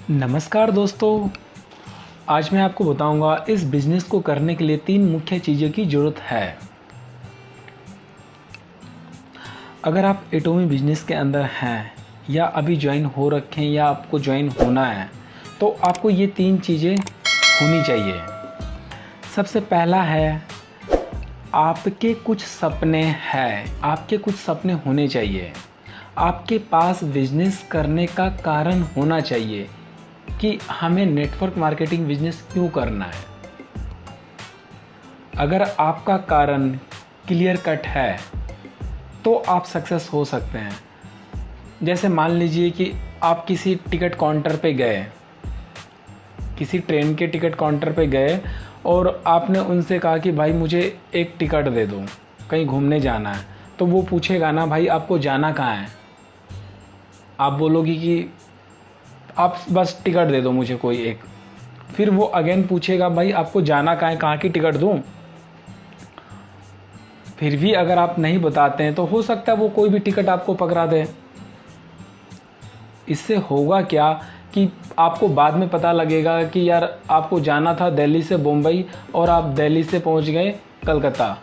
नमस्कार दोस्तों, आज मैं आपको बताऊंगा इस बिज़नेस को करने के लिए 3 मुख्य चीज़ों की ज़रूरत है। अगर आप एटोमी बिज़नेस के अंदर हैं या अभी ज्वाइन हो रखे हैं या आपको ज्वाइन होना है तो आपको ये 3 चीज़ें होनी चाहिए। सबसे पहला है, आपके कुछ सपने हैं, आपके कुछ सपने होने चाहिए। आपके पास बिज़नेस करने का कारण होना चाहिए कि हमें नेटवर्क मार्केटिंग बिजनेस क्यों करना है। अगर आपका कारण क्लियर कट है तो आप सक्सेस हो सकते हैं। जैसे मान लीजिए कि आप किसी टिकट काउंटर पे गए, किसी ट्रेन के टिकट काउंटर पे गए और आपने उनसे कहा कि भाई मुझे एक टिकट दे दो, कहीं घूमने जाना है। तो वो पूछेगा ना, भाई आपको जाना कहाँ है। आप बोलोगी कि आप बस टिकट दे दो मुझे कोई एक। फिर वो अगेन पूछेगा, भाई आपको जाना कहाँ है, कहाँ की टिकट दूँ। फिर भी अगर आप नहीं बताते हैं तो हो सकता है वो कोई भी टिकट आपको पकड़ा दे। इससे होगा क्या कि आपको बाद में पता लगेगा कि यार आपको जाना था दिल्ली से बम्बई और आप दिल्ली से पहुंच गए कलकत्ता।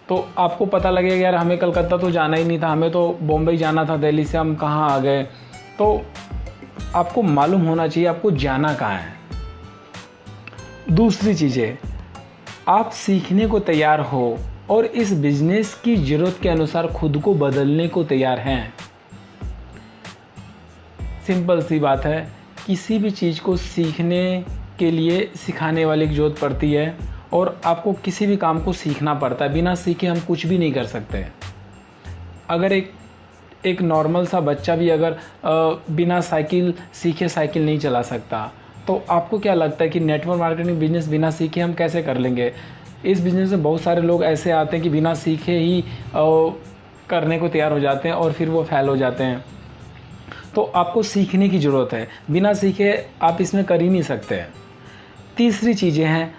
तो आपको पता लगेगा यार हमें कलकत्ता तो जाना ही नहीं था, हमें तो बम्बई जाना था, दिल्ली से हम कहाँ आ गए। तो आपको मालूम होना चाहिए आपको जाना कहाँ है। दूसरी चीज़ें, आप सीखने को तैयार हो और इस बिजनेस की ज़रूरत के अनुसार खुद को बदलने को तैयार हैं। सिंपल सी बात है, किसी भी चीज़ को सीखने के लिए सिखाने वाले की ज़रूरत पड़ती है और आपको किसी भी काम को सीखना पड़ता है। बिना सीखे हम कुछ भी नहीं कर सकते। अगर एक नॉर्मल सा बच्चा भी अगर बिना साइकिल सीखे साइकिल नहीं चला सकता, तो आपको क्या लगता है कि नेटवर्क मार्केटिंग बिजनेस बिना सीखे हम कैसे कर लेंगे। इस बिज़नेस में बहुत सारे लोग ऐसे आते हैं कि बिना सीखे ही करने को तैयार हो जाते हैं और फिर वो फेल हो जाते हैं। तो आपको सीखने की ज़रूरत है, बिना सीखे आप इसमें कर ही नहीं सकते। तीसरी चीज़ें हैं,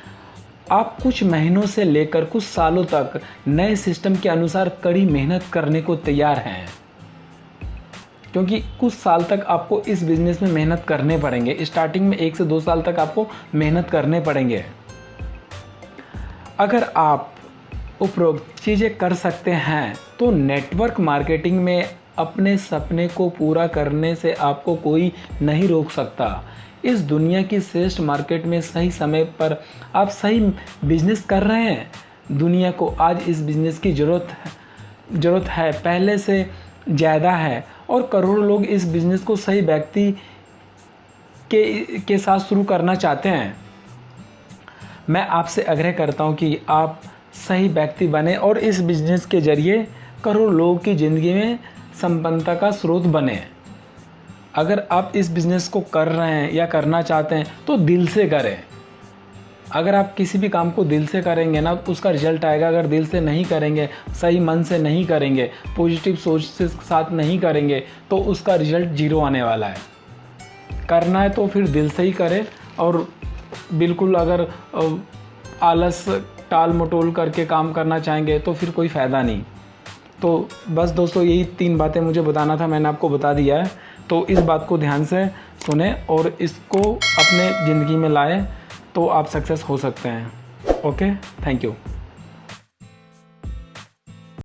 आप कुछ महीनों से लेकर कुछ सालों तक नए सिस्टम के अनुसार कड़ी मेहनत करने को तैयार हैं, क्योंकि कुछ साल तक आपको इस बिज़नेस में मेहनत करने पड़ेंगे। स्टार्टिंग में 1 से 2 साल तक आपको मेहनत करने पड़ेंगे। अगर आप उपरोक्त चीज़ें कर सकते हैं तो नेटवर्क मार्केटिंग में अपने सपने को पूरा करने से आपको कोई नहीं रोक सकता। इस दुनिया की श्रेष्ठ मार्केट में सही समय पर आप सही बिजनेस कर रहे हैं। दुनिया को आज इस बिज़नेस की ज़रूरत है, पहले से ज़्यादा है, और करोड़ों लोग इस बिज़नेस को सही व्यक्ति के साथ शुरू करना चाहते हैं। मैं आपसे आग्रह करता हूं कि आप सही व्यक्ति बने और इस बिज़नेस के ज़रिए करोड़ों लोगों की ज़िंदगी में संपन्नता का स्रोत बने। अगर आप इस बिज़नेस को कर रहे हैं या करना चाहते हैं तो दिल से करें। अगर आप किसी भी काम को दिल से करेंगे ना तो उसका रिजल्ट आएगा। अगर दिल से नहीं करेंगे, सही मन से नहीं करेंगे, पॉजिटिव सोच के साथ नहीं करेंगे तो उसका रिजल्ट 0 आने वाला है। करना है तो फिर दिल से ही करें, और बिल्कुल अगर आलस टाल मटोल करके काम करना चाहेंगे तो फिर कोई फ़ायदा नहीं। तो बस दोस्तों, यही 3 बातें मुझे बताना था, मैंने आपको बता दिया है। तो इस बात को ध्यान से सुने और इसको अपने ज़िंदगी में लाएं तो आप सक्सेस हो सकते हैं। Okay, thank you.